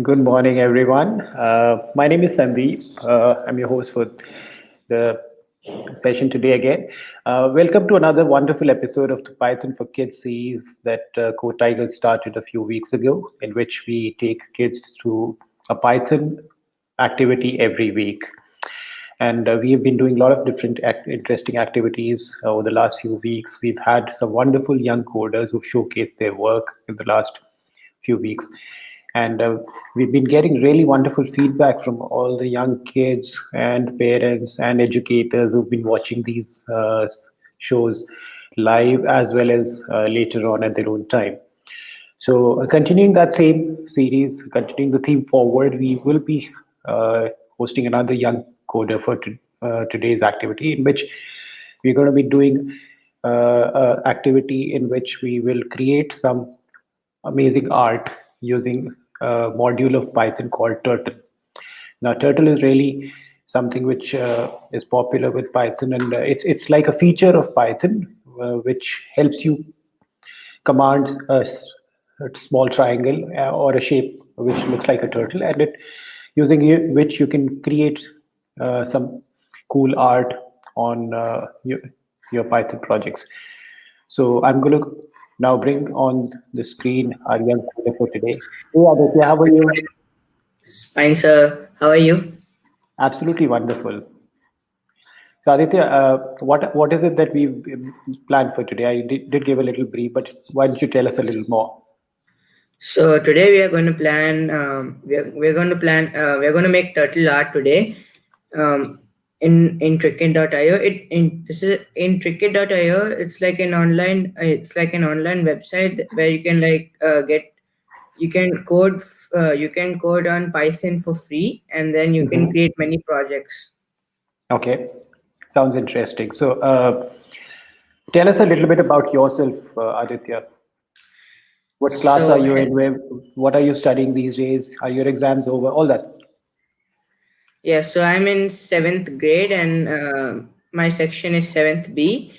Good morning, everyone. My name is Sandeep. I'm your host for the session today again. Welcome to another wonderful episode of the Python for Kids series that CodeTigers started a few weeks ago, in which we take kids through a Python activity every week. And we have been doing a lot of different interesting activities over the last few weeks. We've had some wonderful young coders who've showcased their work in the last few weeks. And we've been getting really wonderful feedback from all the young kids and parents and educators who've been watching these shows live as well as later on at their own time. So, continuing that same series, continuing the theme forward, we will be hosting another young coder for today's activity, in which we're going to be doing activity in which we will create some amazing art using a module of Python called Turtle. Now, Turtle is really something which is popular with Python, and it's like a feature of Python which helps you command a small triangle or a shape which looks like a turtle, and it using which you can create some cool art on your Python projects. So I'm going to now bring on the screen our young coder for today. Hey Aditya, how are you? Fine, sir. How are you? Absolutely wonderful. So Aditya, what is it that we've planned for today? I did give a little brief, but why don't you tell us a little more? So today we are going to plan. We're going to plan. We're going to make turtle art today. In Cricket.io. This is in Cricket.io. It's like an online. It's like an online website where you can get. You can code. You can code on Python for free, and then you can Mhm. create many projects. Okay, sounds interesting. So, tell us a little bit about yourself, Aditya. What class are So you in? What are you studying these days? Are your exams over? All that. yeah, so I'm in seventh grade, and my section is seventh B.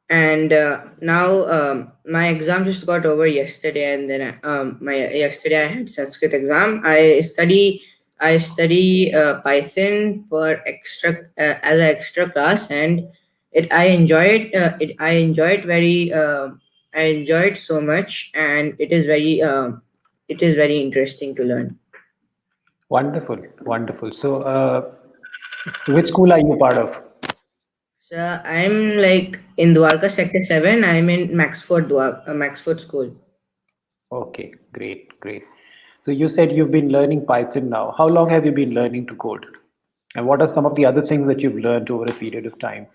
And now my exam just got over yesterday, and then my yesterday I had Sanskrit exam. I study Python for extra as an extra class, and it I enjoy it. I enjoy it very. I enjoy it so much, and it is very interesting to learn. Wonderful, wonderful. So, which school are you part of? So I'm like in Dwarka sector 7. I'm in Maxfort School. Okay, great, great. So, you said you've been learning Python now. How long have you been learning to code? And what are some of the other things that you've learned over a period of time?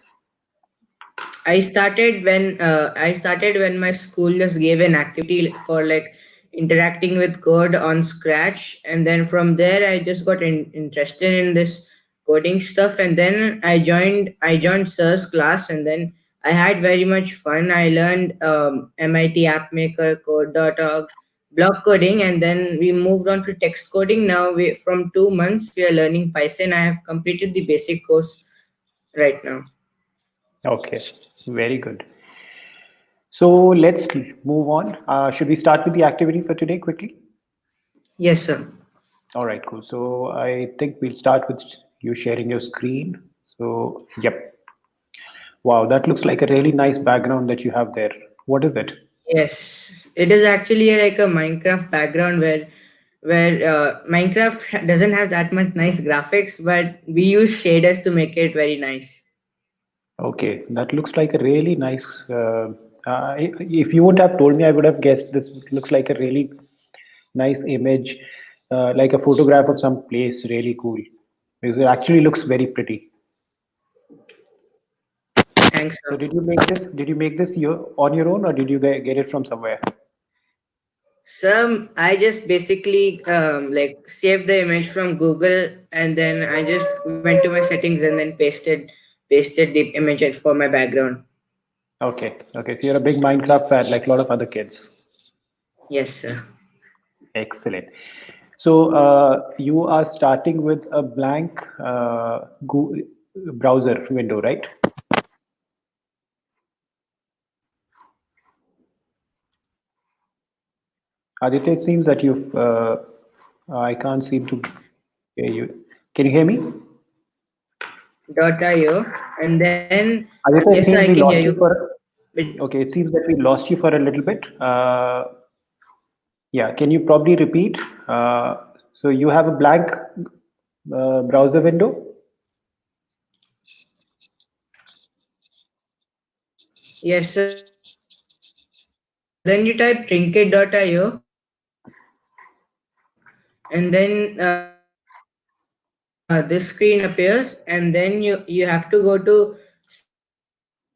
I started when my school just gave an activity for like interacting with code on Scratch, and then from there I just got interested in this coding stuff, and then I joined Sir's class, and then I had very much fun. I learned MIT App Maker, Code.org, block coding, and then we moved on to text coding. Now we from 2 months we are learning Python. I have completed the basic course right now. Okay, very good. So, let's move on. Should we start with the activity for today quickly? Yes, sir. All right, cool. So I think we'll start with you sharing your screen. So, yep. Wow, that looks like a really nice background that you have there. What is it? Yes, it is actually like a Minecraft background where Minecraft doesn't have that much nice graphics, but we use shaders to make it very nice. Okay, that looks like a really nice. If you wouldn't have told me, I would have guessed this looks like a really nice image, like a photograph of some place. Really cool. Because it actually looks very pretty. Thanks, So, sir. did you make this? Did you make this on your own, or did you get it from somewhere? So I just basically like saved the image from Google, and then I just went to my settings and then pasted the image for my background. Okay, okay. So you're a big Minecraft fan, like a lot of other kids. Yes, sir. Excellent. So you are starting with a blank browser window, right? Aditya, it seems that you've I can't seem to hear you. Can you hear me? .io, and then Aditya, yes, it I seems can we hear lost you. you for. But Okay, it seems that we lost you for a little bit. Yeah, can you probably repeat? So you have a blank browser window. yes, so then you type trinket.io, and then this screen appears, and then you have to go to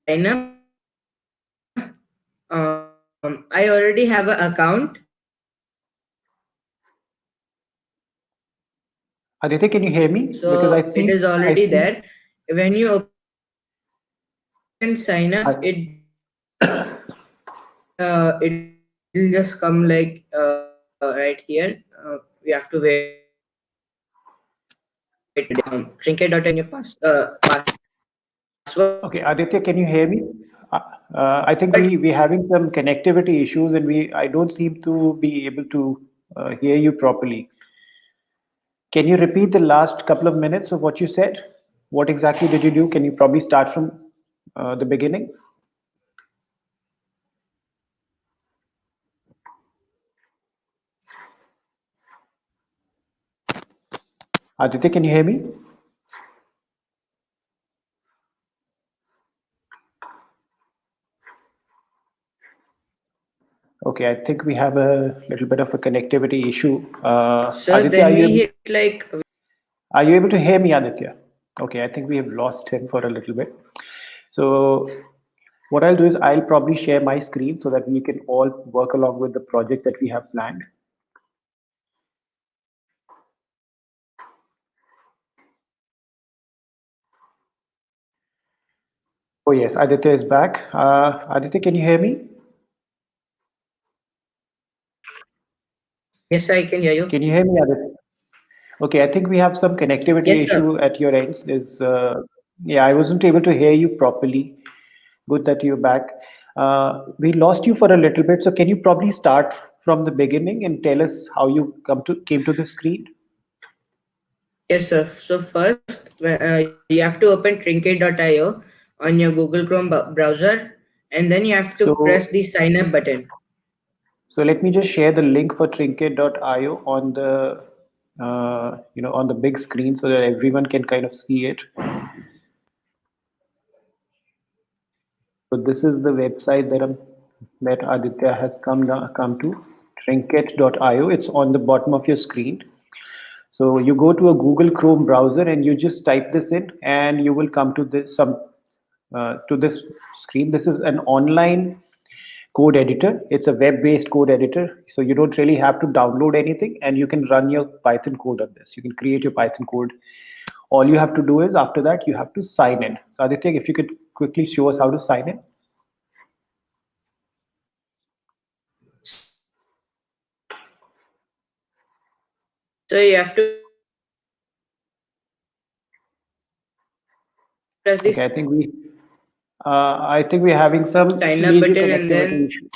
sign up. I already have an account, Aditya, can you hear me? Because so it is I already see, there. When you open sign up, I, it will just come like right here. We have to wait a little bit. Trinket.io and your password. okay, Aditya, can you hear me? Uh, I think we're having some connectivity issues, and I don't seem to be able to hear you properly. Can you repeat the last couple of minutes of what you said? What exactly did you do? Can you probably start from the beginning? Aditya, can you hear me? Okay, I think we have a little bit of a connectivity issue. So Aditya, then we hit like are you able to hear me, Aditya? Okay, I think we have lost him for a little bit. So what I'll do is I'll probably share my screen so that we can all work along with the project that we have planned. Oh yes, Aditya is back. Aditya, can you hear me? yes, I can hear you. Can you hear me, Aditya? Okay, I think we have some connectivity Yes, sir. issue at your end. Yeah, I wasn't able to hear you properly. Good that you're back. We lost you for a little bit, so can you probably start from the beginning and tell us how you came to the screen? Yes, sir. So first, you have to open trinket.io on your Google Chrome browser, and then you have to press So, the sign up button. so let me just share the link for trinket.io on the on the big screen so that everyone can kind of see it. So this is the website that Aditya has come to, trinket.io. It's on the bottom of your screen. So you go to a Google Chrome browser and you just type this in, and you will come to this screen. This is an online code editor. It's a web-based code editor, so you don't really have to download anything, and you can run your Python code on this. You can create your Python code. All you have to do is after that you have to sign in. So Aditya, if you could quickly show us how to sign in. So you have to press the Okay, I think we're having some sign up major button, and connectivity then issue.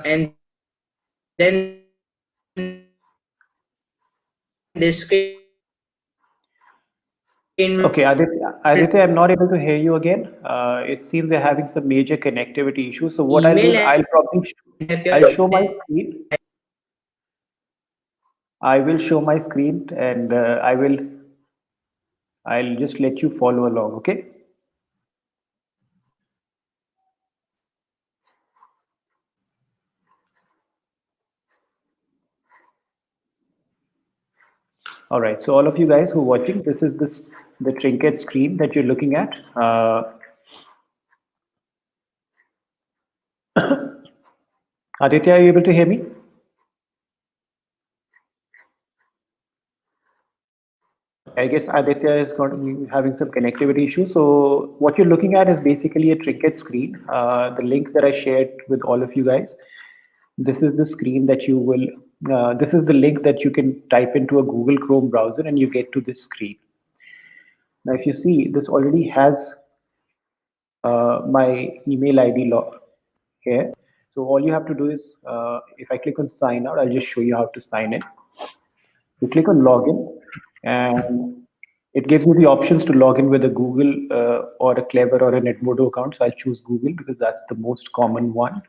and then this screen will Okay, Aditya, I'm not able to hear you again. It seems we're having some major connectivity issues. So what I'll do is email and help your I'll show my screen. I will show my screen, and I'll just let you follow along. Okay. All right. So all of you guys who are watching, this is the trinket screen that you're looking at. Aditya, are you able to hear me? I guess Aditya is going to be having some connectivity issues. So what you're looking at is basically a trinket screen. The link that I shared with all of you guys. This is the screen that you will. This is the link that you can type into a Google Chrome browser, and you get to this screen. Now, if you see, this already has my email ID here. So all you have to do is, if I click on sign out, I'll just show you how to sign in. You click on login, and it gives you the options to log in with a Google or a Clever or an Edmodo account. So I'll choose Google because that's the most common one.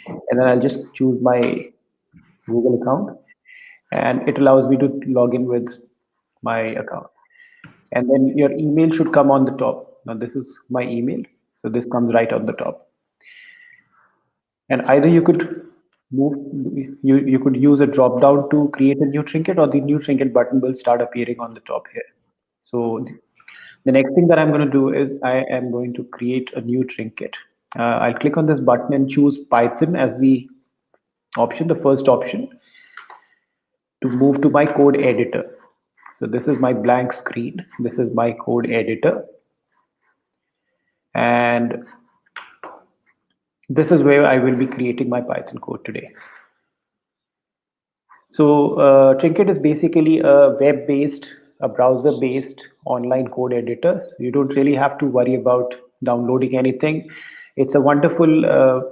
And then I'll just choose my Google account, and it allows me to log in with my account. And then your email should come on the top. Now this is my email, so this comes right on the top. And either you could move, you could use a drop down to create a new trinket, or the new trinket button will start appearing on the top here. So the next thing that I'm going to do is I am going to create a new trinket. I'll click on this button and choose Python as the option, the first option, to move to my code editor. So this is my blank screen. This is my code editor. And this is where I will be creating my Python code today. So Trinket is basically a web-based, a browser-based online code editor. You don't really have to worry about downloading anything. It's a wonderful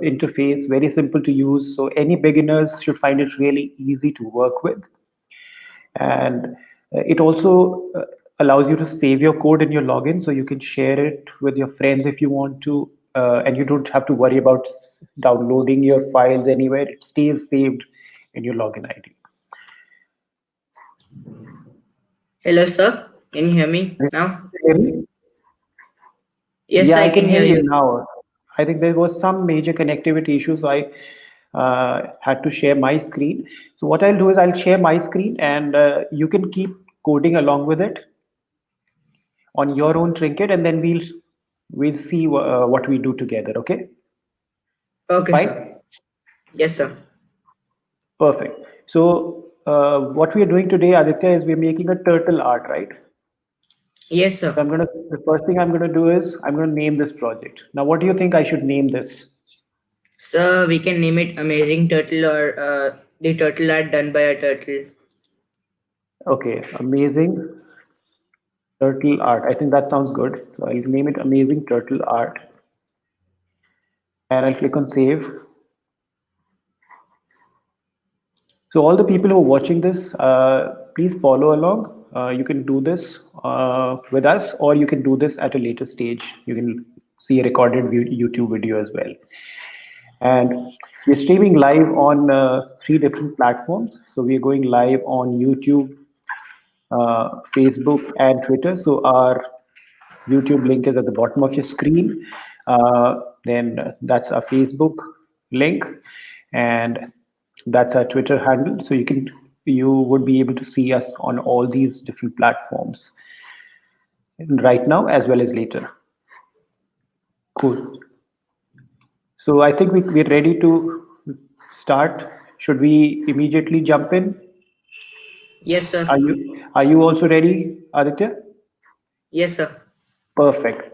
interface, very simple to use. So any beginners should find it really easy to work with. And it also allows you to save your code in your login, so you can share it with your friends if you want to, and you don't have to worry about downloading your files anywhere. It stays saved in your login ID. Hello, sir. Can you hear me now? Hear me? Yes, Yeah, I I can can hear hear you you. now. I think there was some major connectivity issue, so I had to share my screen. So what I'll do is I'll share my screen, and you can keep coding along with it on your own trinket, and then we'll see what we do together. Okay, Okay, fine, sir. Yes, sir. perfect. So what we are doing today, Aditya, is we're making a turtle art, right? Yes, So sir. the first thing I'm gonna do is I'm gonna name this project. Now, what do you think I should name this? Sir, we can name it Amazing Turtle or the turtle art done by a turtle. Okay, amazing turtle art. I think that sounds good. So I'll name it amazing turtle art, and I'll click on save. So all the people who are watching this, please follow along. You can do this with us, or you can do this at a later stage. You can see a recorded YouTube video as well. And we're streaming live on three different platforms. So we're going live on YouTube, Facebook, and Twitter. So our YouTube link is at the bottom of your screen. Then that's our Facebook link, and that's our Twitter handle. So you would be able to see us on all these different platforms right now as well as later. Cool. So I think we're ready to start. Should we immediately jump in? Yes, sir. Are you also ready, Aditya? Yes, sir. Perfect.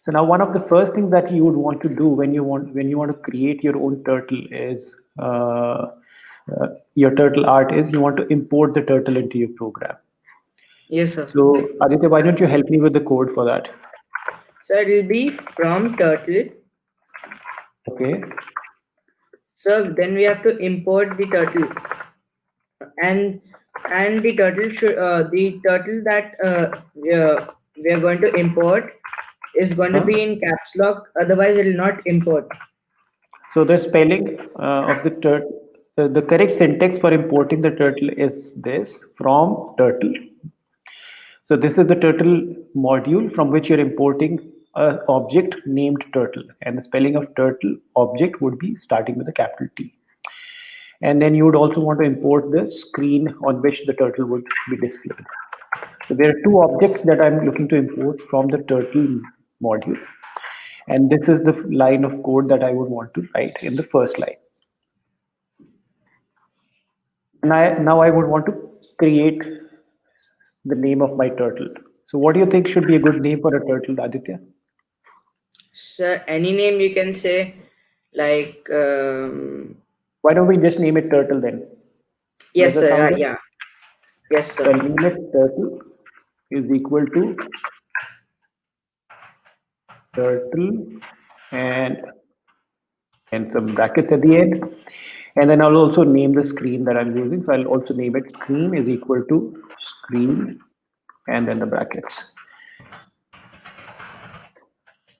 So now one of the first things that you would want to do when you want to create your own turtle is your turtle art is you want to import the turtle into your program. Yes, sir. So Aditya, why don't you help me with the code for that? So it will be from turtle. Okay. So then we have to import the turtle, and the turtle should the turtle that we are going to import is going to Huh? be in caps lock. Otherwise, it will not import. So the spelling of the turtle, the correct syntax for importing the turtle is this from turtle. So this is the turtle module from which you're importing an object named turtle, and the spelling of turtle object would be starting with a capital T. And then you would also want to import the screen on which the turtle would be displayed. So there are two objects that I'm looking to import from the turtle module. And this is the line of code that I would want to write in the first line. And now I would want to create the name of my turtle. So what do you think should be a good name for a turtle, Aditya? So any name you can say, like Why don't we just name it turtle then? Does yes, that sir. sound good? Yeah. Yes, So sir. I'll name it turtle is equal to turtle, and and some brackets at the end. And then I'll also name the screen that I'm using. So I'll also name it screen is equal to screen and then the brackets.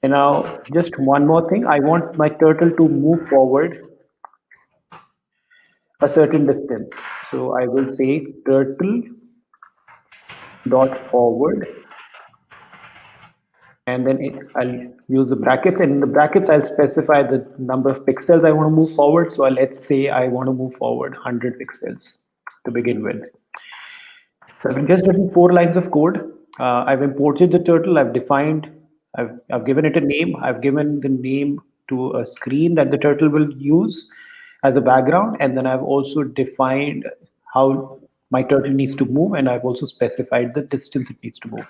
And now just one more thing. I want my turtle to move forward a certain distance. So I will say turtle dot forward, and then I'll use the brackets, and in the brackets I'll specify the number of pixels I want to move forward. So let's say I want to move forward 100 pixels to begin with. So I've just written 4 lines of code. I've imported the turtle. I've given it a name. I've given the name to a screen that the turtle will use as a background, and then I've also defined how my turtle needs to move, and I've also specified the distance it needs to move.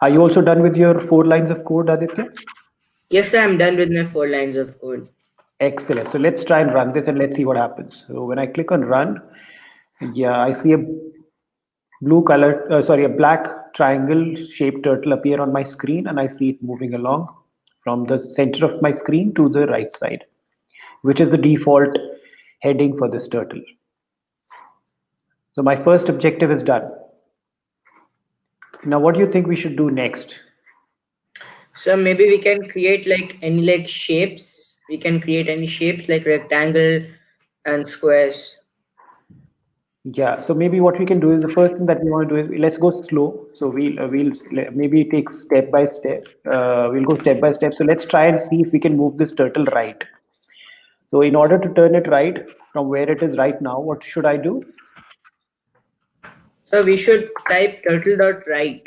Are you also done with your 4 lines of code, Aditya? Yes, sir, I'm done with my 4 lines of code. Excellent. So let's try and run this and let's see what happens. So when I click on run, yeah, I see a a black triangle shaped turtle appear on my screen, and I see it moving along from the center of my screen to the right side, which is the default heading for this turtle. So my first objective is done. Now, what do you think we should do next? So maybe we can create like any like shapes. We can create any shapes like rectangle and squares. Yeah, so maybe what we can do is the first thing that we want to do is let's go slow. So maybe take step by step. We'll go step by step. So let's try and see if we can move this turtle right. So in order to turn it right from where it is right now, what should I do? So we should type turtle dot right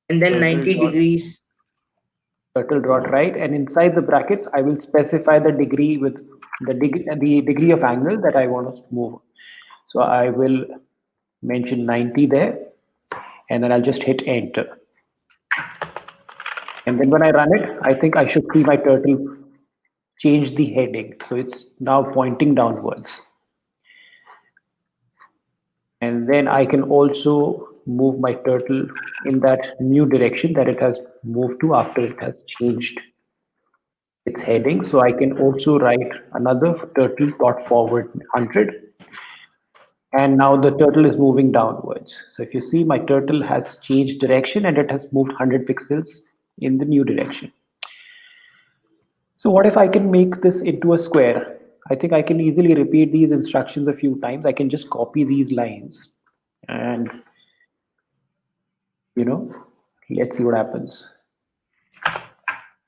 and then Turtle 90 dot degrees. turtle dot right, and inside the brackets, I will specify the degree with the degree of angle that I want to move. So I will mention 90 there, and then I'll just hit enter. And then when I run it, I think I should see my turtle change the heading. So it's now pointing downwards. And then I can also move my turtle in that new direction that it has moved to after it has changed its heading. So I can also write another turtle dot forward 100. And now the turtle is moving downwards. So if you see, my turtle has changed direction and it has moved 100 pixels in the new direction. So what if I can make this into a square? I think I can easily repeat these instructions a few times. I can just copy these lines and, you know, let's see what happens.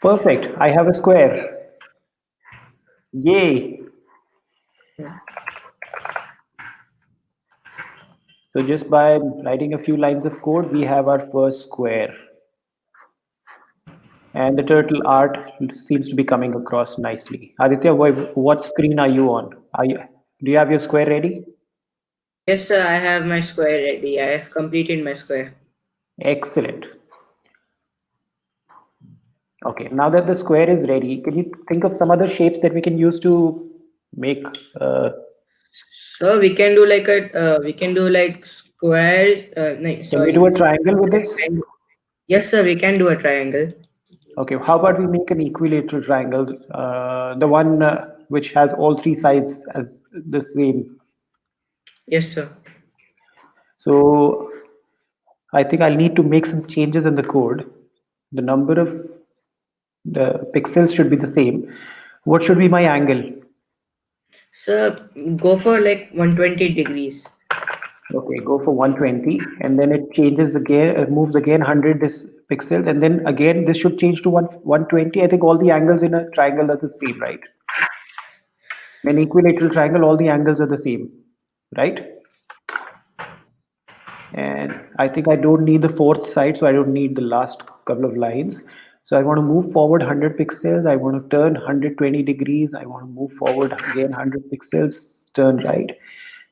Perfect. I have a square. Yay. So just by writing a few lines of code, we have our first square. And the turtle art seems to be coming across nicely. Aditya, what screen are you on? Do you have your square ready? Yes, sir, I have my square ready. I have completed my square. Excellent. Okay, now that the square is ready, can you think of some other shapes that we can use to make? So we can do like we can do like square. No, Can we do sorry. a triangle with this? Yes, sir, we can do a triangle. Okay, how about we make an equilateral triangle, the one which has all 3 sides as the same. Yes, sir. So I think I'll need to make some changes in the code. The number of the pixels should be the same. What should be my angle? So go for like 120 degrees. Okay, go for 120, and then it changes again, moves again 100 pixels, and then again this should change to 120. I think all the angles in a triangle are the same, right? In an equilateral triangle, all the angles are the same, right? And I think I don't need the fourth side, so I don't need the last couple of lines. So I want to move forward 100 pixels. I want to turn 120 degrees. I want to move forward again 100 pixels, turn right.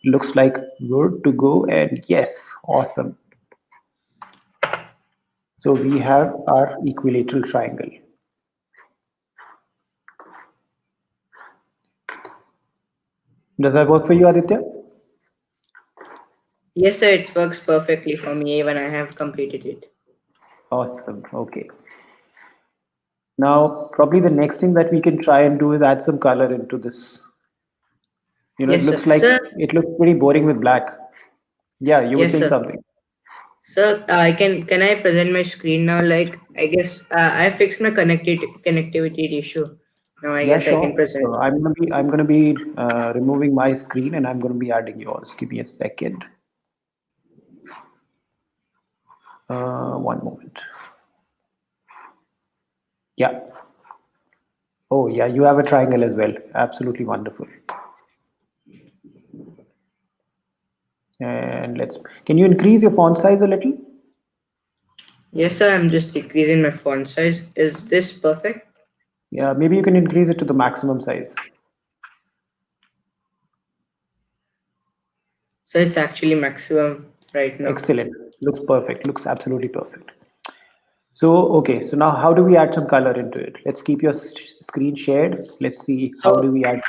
Looks like good to go. And yes, awesome. So we have our equilateral triangle. Does that work for you, Aditya? Yes, sir, it works perfectly for me even I have completed it. Awesome. Okay. Now, probably the next thing that we can try and do is add some color into this. It Yes, sir. looks like Sir, it looks pretty boring with black. Yeah, you were yes, saying sir. something. Sir, I can I present my screen now? Like I guess I fixed my connectivity issue. Now I Yeah, guess I can sure. present. So I'm gonna be removing my screen and I'm gonna be adding yours. Give me a second. One moment. Yeah. Oh, yeah. You have a triangle as well. Absolutely wonderful. And let's. Can you increase your font size a little? Yes, sir. I'm just decreasing my font size. Is this perfect? Yeah. Maybe you can increase it to the maximum size. So it's actually maximum right now. Excellent. Looks perfect. Looks absolutely perfect. So, okay. So now how do we add some color into it? Let's keep your screen shared. Let's see how So do we add.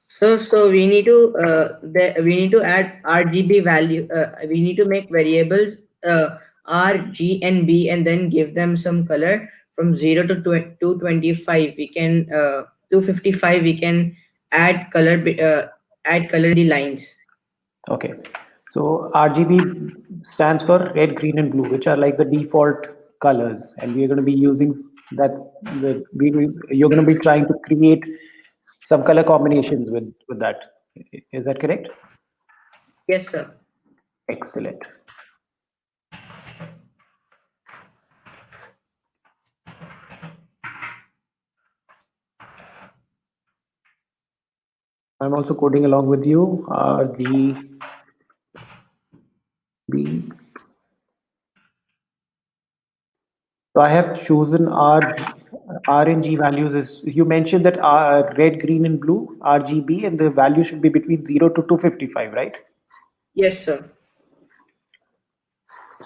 so we need to we need to add RGB value. We need to make variables R, G, and B, and then give them some color from 0 to 225. We can 255. We can add color add color in the lines. Okay. So RGB stands for red, green, and blue, which are like the default colors, and we are going to be using that. You're going to be trying to create some color combinations with that. Is that correct? Yes, sir. Excellent. I'm also coding along with you. RGB. So I have chosen R and G values. Is you mentioned that red, green, and blue RGB, and the value should be between 0 to 255, right? Yes, sir.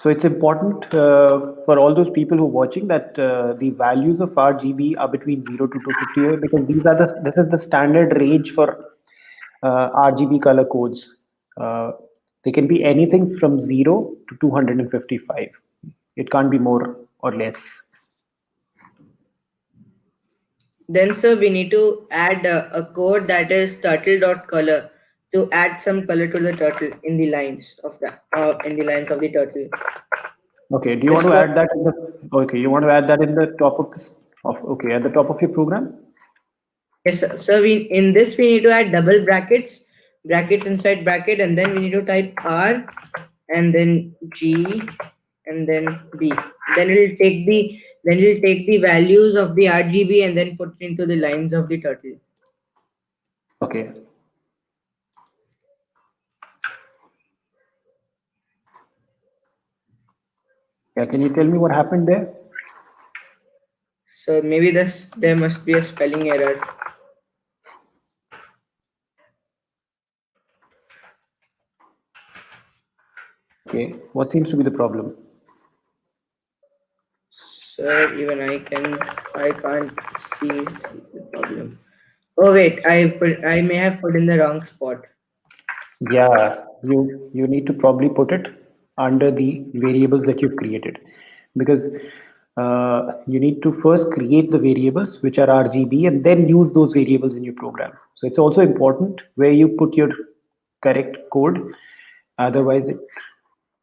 So it's important for all those people who are watching that the values of RGB are between 0 to 250 because this is the standard range for RGB color codes. Uh, they can be anything from 0 to 255. It can't be more or less. Then, sir, we need to add a code that is turtle.color to add some color to the turtle in the lines of the turtle. Okay. Do you want This to code, add that in the? Okay. You want to add that in the top of okay, at the top of your program. yes, sir. So we in this we need to add double brackets, brackets inside bracket, and then we need to type R and then G and then B. Then it'll take the values of the RGB and then put it into the lines of the turtle. Okay. Yeah. Can you tell me what happened there? So maybe there must be a spelling error. Okay. What seems to be the problem? Sir, even I can't see the problem. Oh wait, I may have put in the wrong spot. Yeah, you need to probably put it under the variables that you've created because you need to first create the variables which are RGB and then use those variables in your program. So it's also important where you put your correct code, otherwise it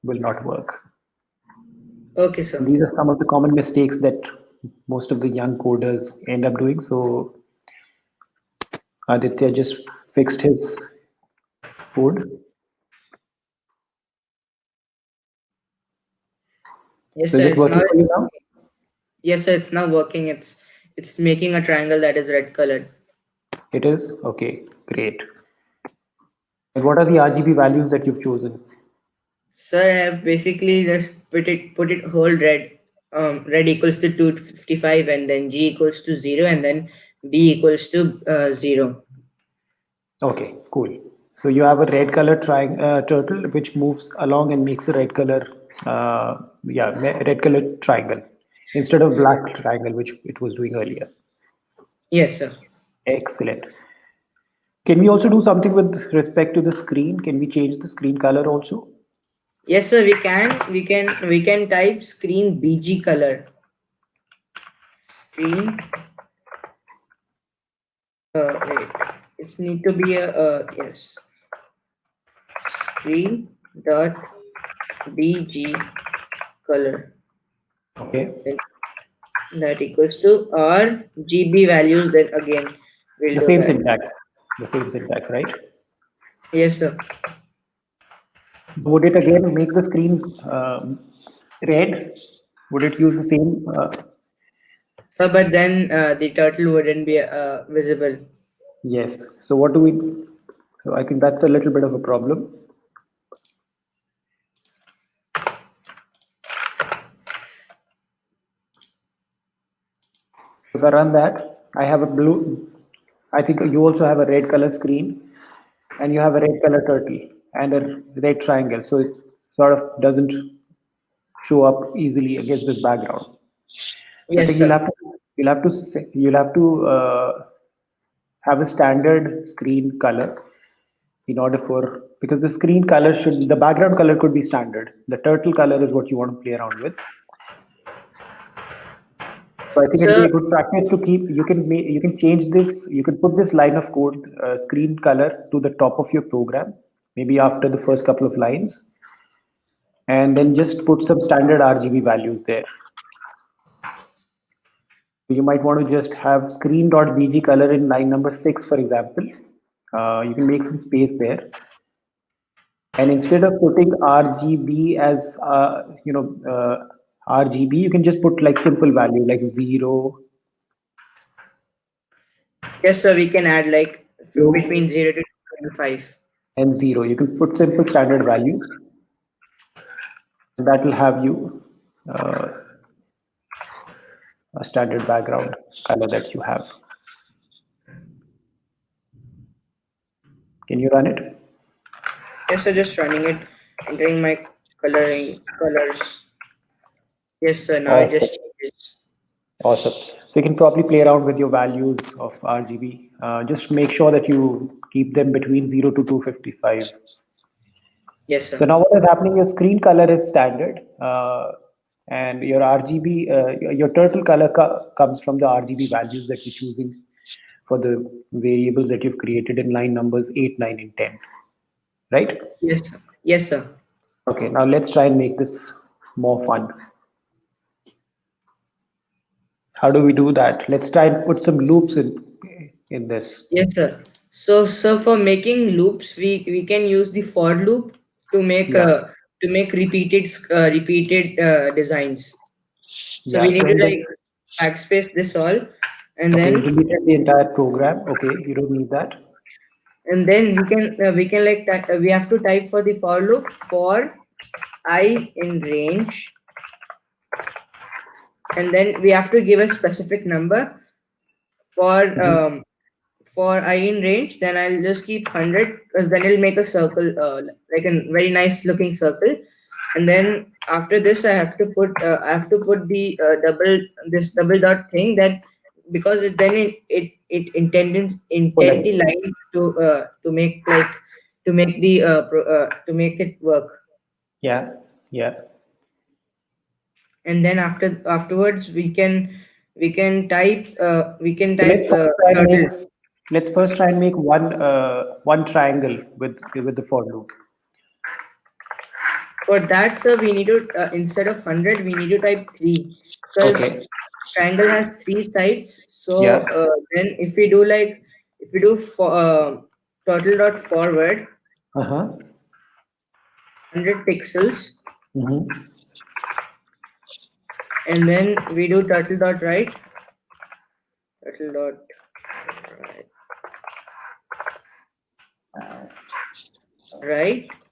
will not work. Okay, sir. These are some of the common mistakes that most of the young coders end up doing. So Aditya just fixed his code. Yes, So is sir. it It's working now for you now? yes, sir. It's now working. It's making a triangle that is red colored. It is? Okay, great. And what are the RGB values that you've chosen? Sir, I have basically just put it whole red. Red equals to 255, and then G equals to 0, and then B equals to 0. Okay, cool. So you have a red color turtle which moves along and makes a red color, red color triangle instead of black triangle which it was doing earlier. Yes, sir. Excellent. Can we also do something with respect to the screen? Can we change the screen color also? Yes, sir. We can type screen BG color. screen. Wait, it need to be a yes. Screen dot bg color. Okay. Then that equals to our GB values. Then again, we'll The do same that. syntax. The same syntax, right? Yes, sir. Would it again make the screen red? Would it use the same? So, but then the turtle wouldn't be visible. Yes. So what do we? So I think that's a little bit of a problem. If I run that, I have a blue. I think you also have a red color screen, and you have a red color turtle and a red triangle. So it sort of doesn't show up easily against this background. So I Yes, think sir. you'll have to have a standard screen color in order for, because the screen color should, the background color could be standard. The turtle color is what you want to play around with. So I think it'll be So a good practice to keep. You can change this. You can put this line of code screen color to the top of your program, maybe after the first couple of lines, and then just put some standard RGB values there. You might want to just have screen.bg color in line number 6, for example. You can make some space there, and instead of putting RGB as RGB, you can just put like simple value like 0, yes, sir. We can add like between zero 0 to 25. and 0. You can put simple standard values, and that will have you uh, a standard background color that you have. Can you run it? Yes, sir. Just running it, entering my coloring colors. Yes, sir. Now it Awesome. just changes. Awesome. So you can probably play around with your values of RGB. Just make sure that you keep them between 0 to 255. Yes, So sir. now what is happening, your screen color is standard, and your RGB, your turtle color comes from the RGB values that you're choosing for the variables that you've created in line numbers 8, 9, and 10, right? Yes, sir. Yes, sir. Okay, now let's try and make this more fun. How do we do that? Let's try and put some loops in this. Yes, sir. So for making loops, we can use the for loop Yeah, to make repeated designs. So we yeah. need So to in the, like backspace this all, and okay, you then deleted the entire program. Okay, you don't need that. we can like we have to type for the for loop for I in range, and then we have to give a specific number for Mhm. I in range. Then I'll just keep 100 because then it'll make a circle, like a very nice looking circle. And then after this, I have to put the double dot thing, that because it intend Bullet. the line to make like to make it work. Yeah, yeah. And then afterwards we can So type turtle. let's first try and make one triangle with the for loop. For that, sir, we need to instead of 100, we need to type 3 because Okay. triangle has 3 sides. So Yeah. then if we do for turtle dot forward Uh-huh. 100 pixels, Mm-hmm. and then we do turtle dot right,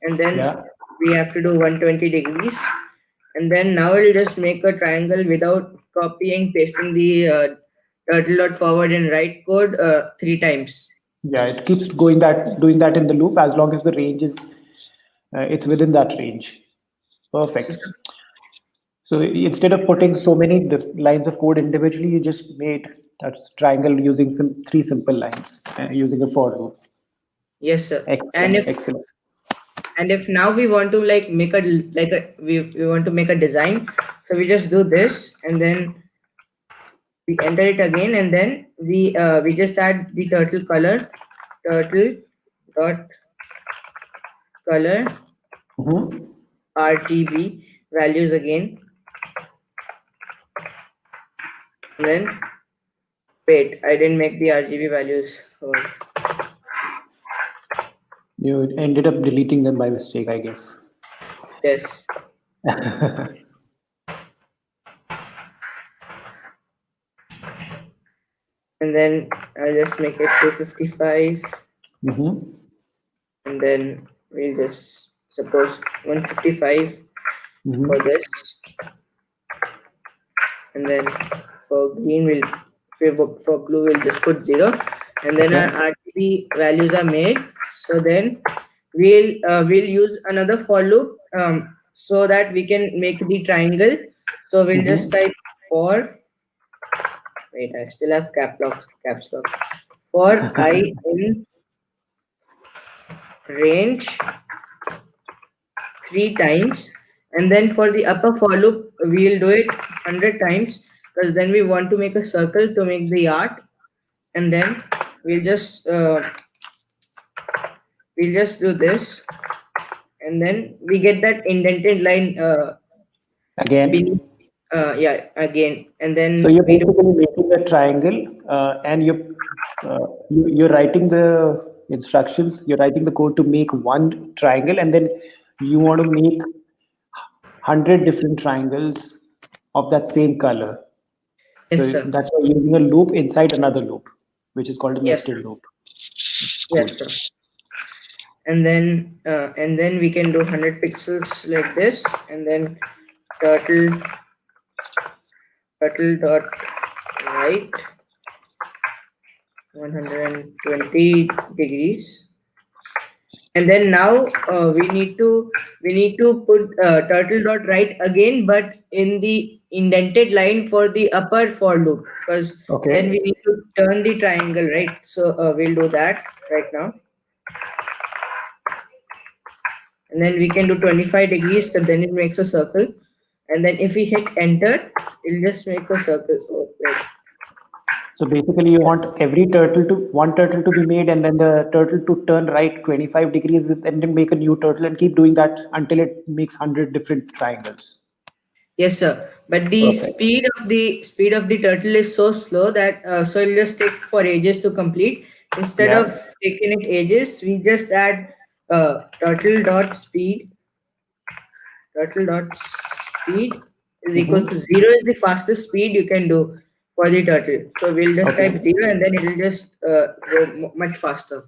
and then Yeah. we have to do 120 degrees, and then now it'll just make a triangle without copying pasting the turtle dot forward and right code 3 times. Yeah. It keeps doing that in the loop as long as the range is it's within that range. So, Perfect. So instead of putting so many lines of code individually, you just made a triangle using three simple lines using a for loop. yes, sir. And Excellent. Excellent. if now we want to like make a we want to make a design, so we just do this, and then we enter it again, and then we just add the turtle color, turtle dot color Mm-hmm. RGB values again, and then wait, I didn't make the RGB values. Oh, You ended up deleting them by mistake, I guess. yes, and then I'll just make it 255, Mm-hmm. and then we'll just suppose 155 for Mm-hmm. this, and then for green for blue we'll just put 0, and then our Okay. RGB values are made. So then we'll use another for loop, so that we can make the triangle. So we'll just Mm-hmm. type for, wait, I still have caps lock, for I in range 3 times, and then for the upper for loop we'll do it 100 times, because then we want to make a circle to make the art, and then we'll just uh, we'll just do this, and then we get that indented line beneath, Again. yeah, again, and So then you're we do, basically making a triangle, and you're writing the instructions. You're writing the code to make one triangle, and then you want to make 100 different triangles of that same color. yes So sir, that's why you're using a loop inside another loop, which is called a yes sir, nested loop. yes Cool. sir, and then we can do 100 pixels like this, and then turtle turtle dot right 120 degrees, and then now we need to put turtle dot right again, but in the indented line for the upper for loop, because then we Okay. need to turn the triangle, right? So we'll do that right now, and then we can do 25 degrees, because then it makes a circle, and then if we hit enter, it'll just make a circle. So wait, So basically, you want every turtle to one turtle to be made, and then the turtle to turn right 25 degrees, and then make a new turtle, and keep doing that until it makes 100 different triangles. yes, sir. But the Perfect. speed of the turtle is so slow that so it'll just take for ages to complete. Instead Yeah. of taking it ages, we just add turtle dot speed. Turtle dot speed is equal to Mm-hmm. 0 is the fastest speed you can do for the turtle. So we'll just type Okay. 0, and then it'll just go much faster.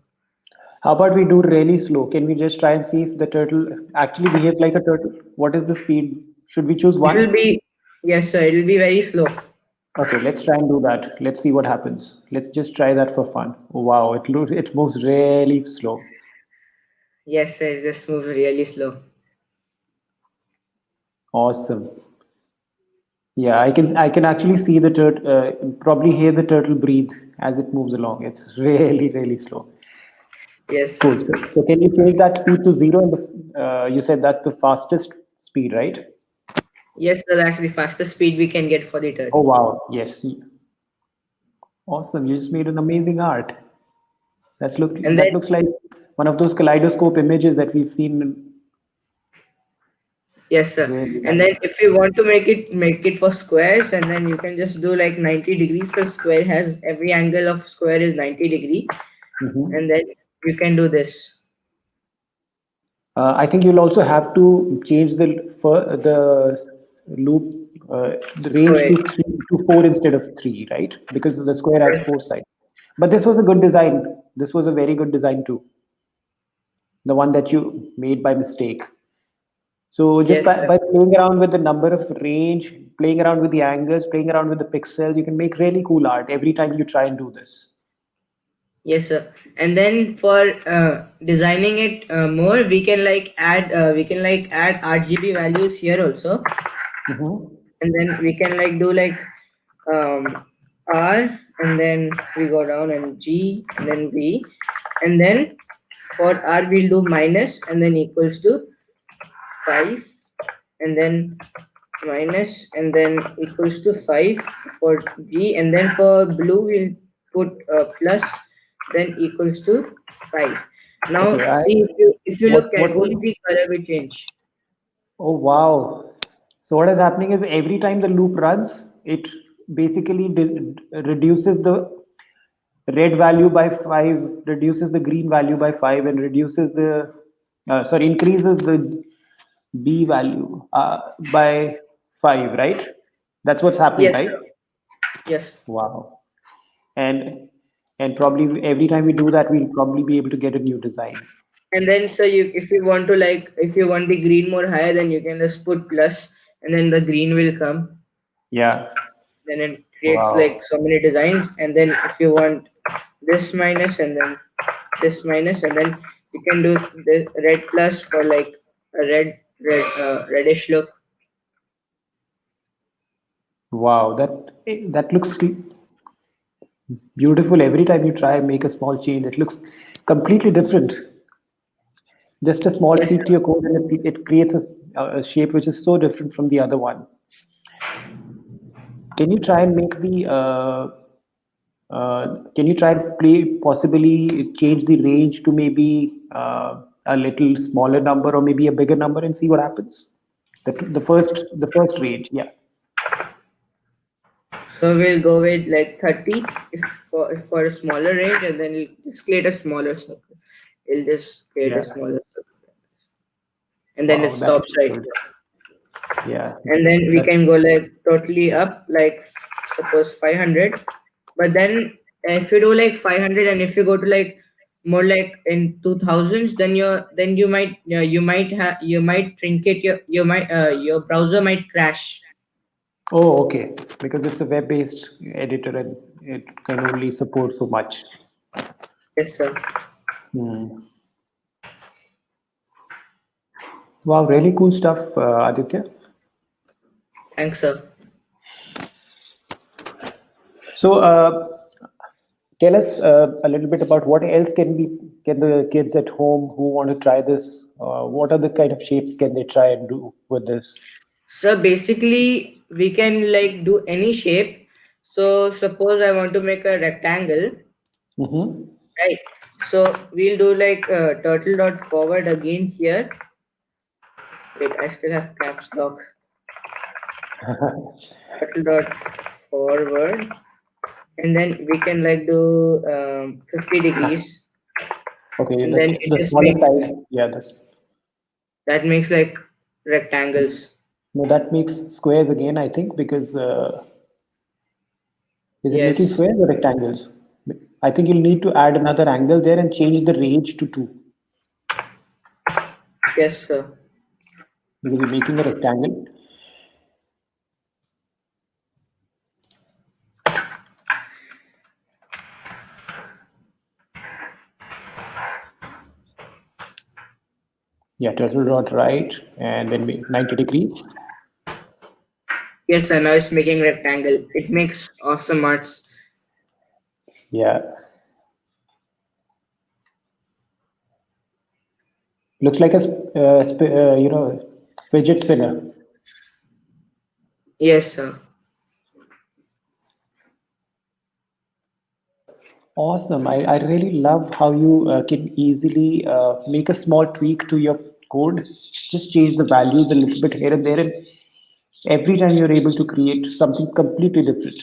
How about we do really slow? Can we just try and see if the turtle actually behaves like a turtle? What is the speed? Should we choose It'll one? be Yes, sir. It'll be very slow. Okay, let's try and do that. Let's see what happens. Let's just try that for fun. Wow, it moves really slow. Yes, sir. It just moves really slow. Awesome. Yeah, I can actually see the turtle, probably hear the turtle breathe as it moves along. It's really slow. Yes, sir. Cool. So can you change that speed to zero? And you said that's the fastest speed, right? Yes, sir. That's the fastest speed we can get for the Oh turtle. wow, yes, awesome. You just made an amazing art. And then That looks like one of those kaleidoscope images that we've seen. yes, sir. Really And then nice. if you want to make it for squares, and then you can just do like 90 degrees, because square has every angle of square is 90-degree, and Mhm. then you can do this. I think you'll also have to change the loop, the range Wait, to 4 instead of 3, right? Because the square has yes, 4 sides. But this was a good design. This was a very good design too. The one that you made by mistake. So just yes, sir. by playing around with the number of range, playing around with the angles, playing around with the pixels, you can make really cool art every time you try and do this. Yes, sir. And then for designing it more, we can like add RGB values here also, Hmm. and then we can like do like R, and then we go down, and G, and then V, and then for R we'll do minus, and then equals to 5, and then minus and then equals to 5 for G, and then for blue we'll put plus then equals to 5. Now Okay. see, if you look What carefully, would? the color will change. Oh wow. So what is happening is every time the loop runs, it basically reduces the red value by 5, reduces the green value by 5, and reduces the sorry, increases the B value by 5, right? That's what's happening, Yes, right? sir. Yes. Wow. And and probably every time we do that, we'll probably be able to get a new design. And then so you, if you want to like, if you want the green more higher, then you can just put plus, and then the green will come. Yeah. Then it creates like Wow. so many designs. And then if you want this minus and then this minus, and then you can do the red plus for like a reddish look. Wow. That looks beautiful. Every time you try and make a small change, it looks completely different. Just a small Yes, tweak to sir. your code, and it creates a shape which is so different from the other one. Can you try and make the can you try and play possibly change the range to maybe a little smaller number or maybe a bigger number and see what happens? The first range, yeah. So we'll go with like 30 if for a smaller range, and then we'll just create a smaller circle. It'll just create a Yeah. smaller circle, and then it Wow, that stops looks right good. here. Yeah. And then we That can go like totally up, like suppose 500. But then if you do like 500, and if you go to like more like in 2000s, then you might, you might trinket your browser might crash. oh, okay. Because it's a web-based editor and it can only support so much. Yes, sir. Hmm. Wow, really cool stuff, Aditya. Thanks, sir. So, tell us a little bit about what else can the kids at home who want to try this? What are the kind of shapes can they try and do with this? So basically, we can like do any shape. So suppose I want to make a rectangle, Mm-hmm. right? So we'll do like turtle dot forward again here. Wait, I still have caps lock. Turtle dot forward, and then we can like do 50 degrees, Okay, and then it the just smaller makes, size, yeah, this. that makes like rectangles. No, that makes squares again, I think, because is it making Yes, squares or rectangles? I think you'll need to add another angle there and change the range to 2 yes, sir. because you're making a rectangle. Yeah, turtle dot right, and then 90 degrees. Yes, sir. Now it's making rectangle. It makes awesome arts. Yeah, looks like a fidget spinner. Yes, sir. Awesome. I really love how you can easily make a small tweak to your code, just change the values a little bit here and there, and every time you're able to create something completely different.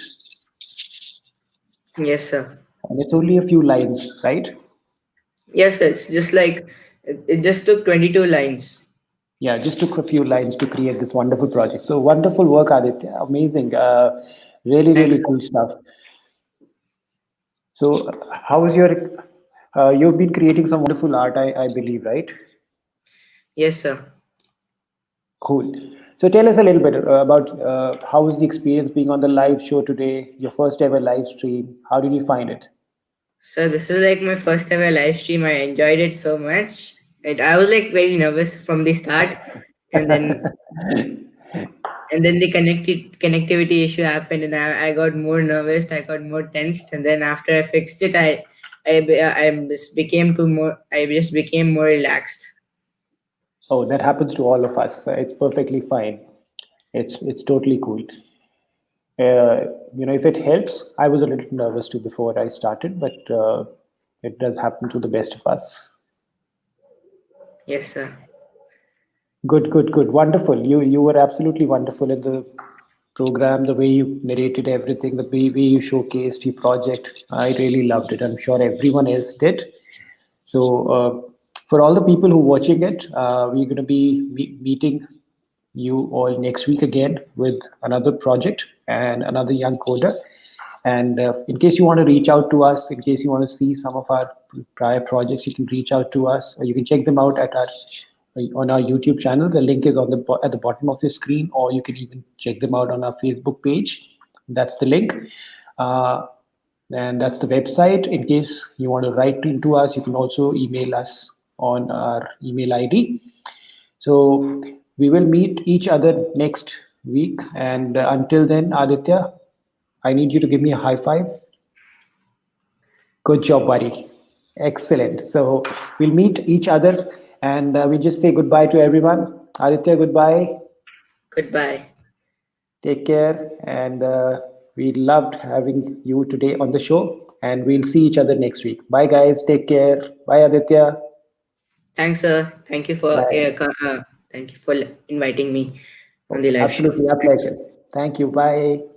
Yes, sir. And it's only a few lines, right? Yes, sir. It's just like it just took 22 lines. Yeah, just took a few lines to create this wonderful project. So wonderful work, Aditya. Amazing. Really, Thanks, really sir. cool stuff. So, how is your? You've been creating some wonderful art, I believe, right? Yes, sir. Cool. So tell us a little bit about how was the experience being on the live show today, your first ever live stream. How did you find it? So this is like my first ever live stream. I enjoyed it so much. I was like very nervous from the start, and then the connectivity issue happened, and I got more nervous. I got more tensed, and then after I fixed it, I just became more relaxed. Oh, that happens to all of us. It's perfectly fine. It's totally cool. If it helps, I was a little nervous too before I started, but it does happen to the best of us. Yes, sir. Good, good, good. Wonderful. You were absolutely wonderful in the program, the way you narrated everything, the way you showcased your project. I really loved it. I'm sure everyone else did. So, for all the people who are watching it, we're going to be meeting you all next week again with another project and another young coder. And in case you want to reach out to us, in case you want to see some of our prior projects, you can reach out to us, or you can check them out at our on our YouTube channel. The link is on the at the bottom of your screen, or you can even check them out on our Facebook page. That's the link. Uh, and that's the website. In case you want to write into us, you can also email us on our email ID. So we will meet each other next week. And until then, Aditya, I need you to give me a high five. Good job, buddy. Excellent. So we'll meet each other and we just say goodbye to everyone. Aditya, goodbye. Goodbye. Take care. And we loved having you today on the show. And we'll see each other next week. Bye, guys. Take care. Bye, Aditya. Thanks, sir. Bye. Thank you for inviting me on the live show. Absolutely. A pleasure. Thank you. Bye.